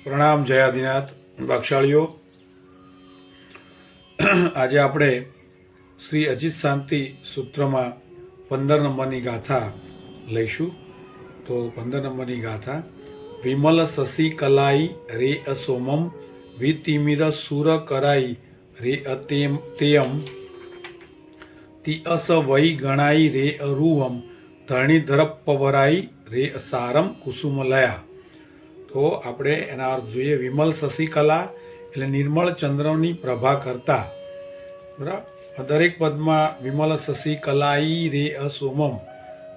પ્રણામ જય આદિનાથ ભાગશાળીઓ। આજે આપણે શ્રી અજીત શાંતિ સૂત્રમાં 15 નંબરની ગાથા લઈશું। તો 15 નંબરની ગાથા, વિમલ શશી કલાઈ રે અસોમમ વિતિમિર સુર કરાઈ રે તેયમ તિઅસ વૈ ગણાઈ રે અરુવમ ધરણીધર પવરાઈ રે સારમ કુસુમલયા। તો આપણે એના અર્થ જોઈએ। વિમલ શશિકલા એટલે નિર્મળ ચંદ્રની પ્રભા કરતા, બરાબર। દરેક પદમાં વિમલ શશિકલાઈ રે અસોમમ,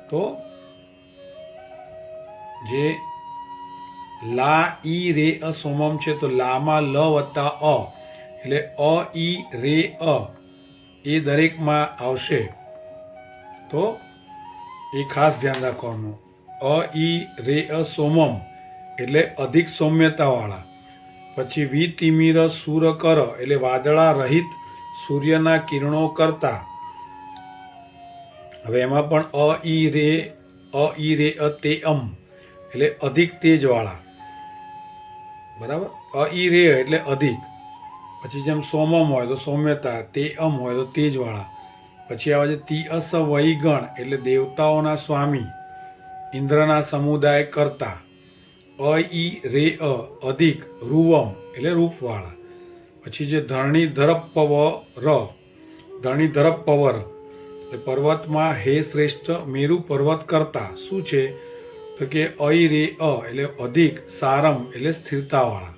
તો જે લા ઈ રે અસોમમ છે તો લામાં લ વત્તા અ એટલે અ ઈ રે અ એ દરેકમાં આવશે, તો એ ખાસ ધ્યાન રાખવાનું। અ ઈ રે અસોમમ એટલે અધિક સૌમ્યતાવાળા। પછી વિતિમિર સુર કર એટલે વાદળા રહિત સૂર્યના કિરણો કરતા। હવે એમાં પણ અ ઈ રે અ તે અમ એટલે અધિક તેજવાળા, બરાબર। અ ઈ રે એટલે અધિક, પછી જેમ સોમમ હોય તો સૌમ્યતા, તે અમ હોય તો તેજવાળા। પછી આવે છે તિઅસ વૈગણ એટલે દેવતાઓના સ્વામી, ઇન્દ્રના સમુદાય કરતા। અ ઈ રે અ અધિક રૂવમ એટલે રૂપવાળા। પછી જે ધરણીધર પવર એટલે પર્વતમાં હે શ્રેષ્ઠ મેરુ પર્વત કરતા શું છે તો કે અ રે અ એટલે અધિક સારમ એટલે સ્થિરતાવાળા।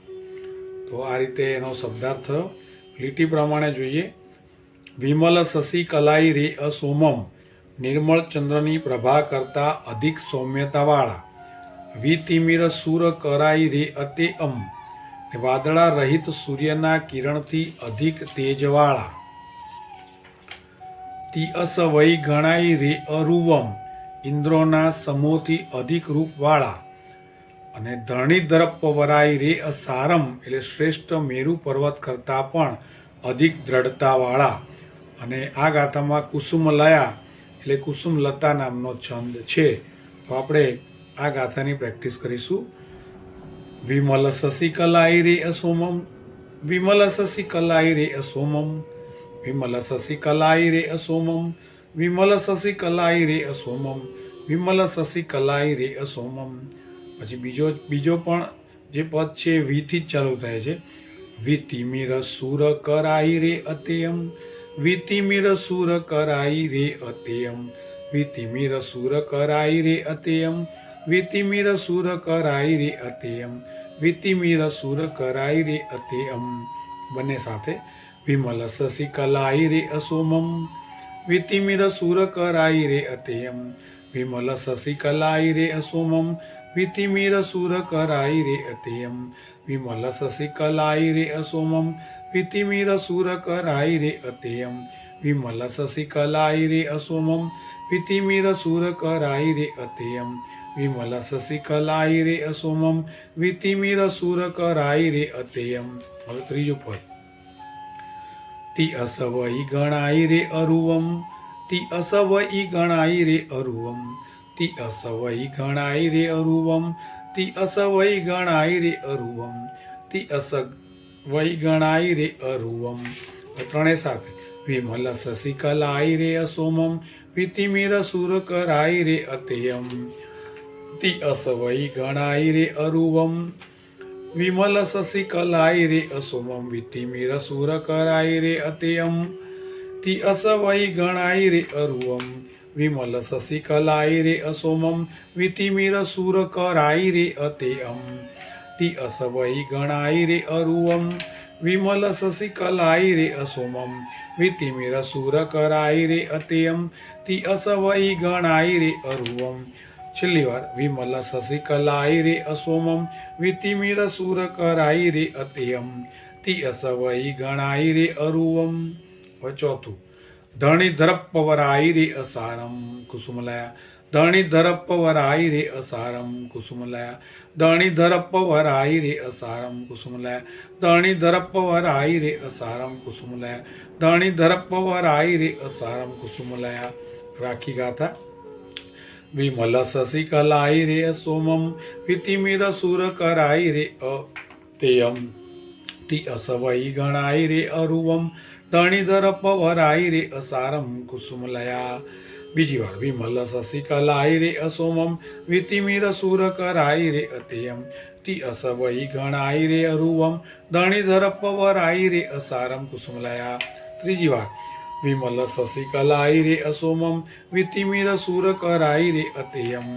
તો આ રીતે એનો શબ્દાર્થ થયો। લીટી પ્રમાણે જોઈએ। વિમલ શશી કલાઈ રે અસોમમ નિર્મળ ચંદ્રની પ્રભા કરતા અધિક સૌમ્યતાવાળા। વિતિમિર સુર કરાઈ રે અતે અમ વાદળા રહિત સૂર્યના કિરણથી અધિક તેજવાળા। તિઅસ વૈ ગણાઈ રે અરુવમ ઇન્દ્રોના સમૂહથી અધિક રૂપવાળા। અને ધરણીધર પવરાઈ રે અસારમ એટલે શ્રેષ્ઠ મેરુ પર્વત કરતાં પણ અધિક દ્રઢતાવાળા। અને આ ગાથામાં કુસુમલયા એટલે કુસુમલતા નામનો છંદ છે। તો આપણે આ ગાથાની પ્રેક્ટિસ કરીશું। વિમલ શશિકલાઈ રે અસોમમ, વિમલ શશિકલાઈ રે અસોમમ, વિમલ શશિકલાઈ રે અસોમમ, વિમલ શશિકલાઈ રે અસોમમ, વિમલ શશિકલાઈ રે અસોમમ। પછી બીજો પણ જે પદ છે વીથી જ ચાલુ થાય છે। વિતિમિર સુર કરાઈ રે અતેયમ, વિતિમિર સુર કરાઈ રે અતેયમ, વિતિમિર સુર કરાઈ રે અતેયમ, વિતિમિર સુર કરાઈ રે અતેયમ, વિતિમિર સુર કરાઈ રે અતેયમ। બંને સાથે। વિમલ શશિકલાઈ રે અસોમમ, વિતિમિર સુર કરાઈ રે અતેયમ, વિમલ શશિકલાઈ રે અસોમમ, વિતિમિર સુર કરાઈ રે અતેયમ, વિમલ શશિકલાઈ રે અસોમમ, વિતિમિર સુર કરાઈ રે અતેયમ, વિમલ શશિકલાઈ રે અસોમમ, વિતિમિર સુર કરાઈ રે અતેયમ, વિમલ શશિકલાઈ રે અસોમમ, વિતિમિર સુર કરાઈ રે અતેયમ। હવે ત્રીજું પદ, તિઅસ વૈ ગણાઈ રે અરુવમ, તિઅસ વૈ ગણાઈ રે અરુવમ, તિઅસ વૈ ગણાઈ રે અરુવમ, તિઅસ વૈ ગણાઈ રે અરુવમ, તિઅસ વૈ ગણાઈ રે અરુવમ। ત્રણેય સાથે। વિમલ શશિકલાઈ રે અસોમમ, વિતિમિર સુર કરાઈ રે અતેયમ, તિઅસ વૈ ગણાઈ રે અરુવમ, વિમલ શશિકલાઈ રે અસોમમ, વિતિમિર સુર કરાઈ રે અતેયમ, તિઅસ વૈ ગણાઈ રે અરુવમ, વિમલ શશિકલાઈ રે અસોમમ, વિતિમિર સુર કરાઈ રે અતેયમ, તિઅસ વૈ ગણાઈ રે અરુવમ, વિમલ શશિકલાઈ રે અસોમમ, વિતિમિર સુર કરાઈ રે અતેયમ, તિઅસ વૈ ગણાઈ રે અરુવમ। છેલ્લી વાર। વિમલ શશિકલાઈ રે અસોમમ, વિતિમિર સુર કરાઈ રે અતેયમ, તિઅસ વૈ ગણાઈ રે અરુવમ। હવે ચોથું, ધરણીધર પવરાઈ રે અસારમ કુસુમલયા, ધરણીધર પવરાઈ રે અસારમ કુસુમલયા, ધરણીધર પવરાઈ રે અસારમ કુસુમલયા, ધરણીધર પવરાઈ રે અસારમ કુસુમલયા, ધરણીધર પવરાઈ રે અસારમ કુસુમલયા। રાખી ગાથા। વિમલ શશિકલાઈ રે અસોમમ, વિતિમિર સુર કરાઈ રે તેયમ તિ અસવઈ ગણાય રે અરુવમ ધણીધર પવરાય રે અસારમ કુસુમલયા. બીજી વાર વિમલ શશિકલાય રે અસોમમ વિતિમિર સુર કરાય રે અતેયમ તિ અસવઈ ગણાય રે અરુવમ ધણીધર પવરાય રે અસારમ કુસુમલયા. ત્રીજી વાર વિમલ શશિકલાય રે અસોમમ વિતિમિર સુર કરાય રે અતેયમ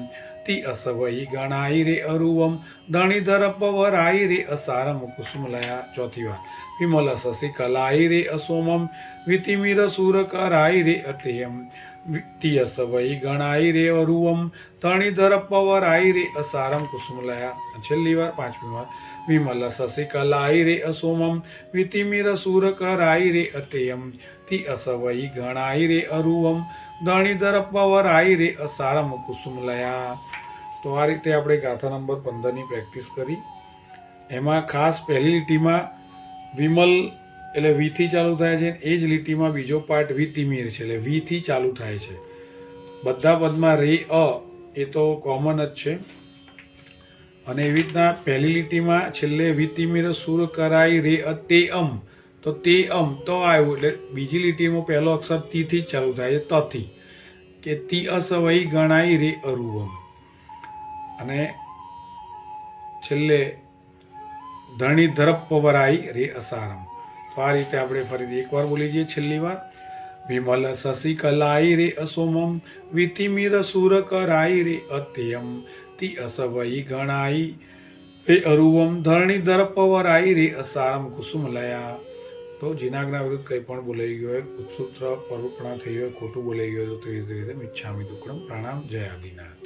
તિ અસવઈ ગણાય રે અરુવમ ધણીધર પવરાય રે અસારમ કુસુમલયા. ચોથી વાર વિમલ શશિકલાય રે અસોમમ વિતિમિર સુર કરાય રે અતેયમ તિ અસવઈ ગણાય રે અરુવમ ધણીધર પવરાય રે અસારમ કુસુમલયા. છેલ્લી વાર પાંચમી વાર વિમલ શશિકલાય રે અસોમમ વિતિમિર સુર કરાય રે અતેયમ તિ અસવઈ ગણાય રે અરુવમ ધણીધર પવરાય રે અસારમ કુસુમલયા. તો આ રીતે આપણે ગાથા નંબર 15ની પ્રેક્ટિસ કરી. એમાં ખાસ પહેલી લીટીમાં વિમલ એટલે વીથી ચાલુ થાય છે, એ જ લીટીમાં બીજો પાર્ટ વિતિમિર છે એટલે વીથી ચાલુ થાય છે. બધા પદમાં રે અ એ તો કોમન જ છે. અને એવી રીતના પહેલી લીટીમાં છેલ્લે વિતિમિર સુર કરાય રે અ તે અમ, તો તે અમ તો આવ્યું એટલે બીજી લીટીમાં પહેલો અક્ષર તીથી જ ચાલુ થાય છે, તથી કે તિ અસવઈ ગણાય રે અરુવમ. અને છેલ્લે ધણીધર પવરાય રે અસારમ. તો આ રીતે આપણે ફરીથી એકવાર બોલી જઈએ છેલ્લી વાર. વિમલ શશિકલાય રે અસોમમ વિતિમિર સુર કરાય રે અતેયમ તિ અસવઈ ગણાય રે અરુવમ ધરણીધર પવરાય રે અસારમ કુસુમલયા. તો જીનાગના વિરુદ્ધ કંઈ પણ બોલાઈ ગયો હોય, ઉત્સૂત્ર પરરૂપણા થઈ હોય, ખોટું બોલાઈ ગયું હોય તો તે રીતે મિચ્છામિ દુક્કડમ. પ્રણામ. જય આદિનાથ.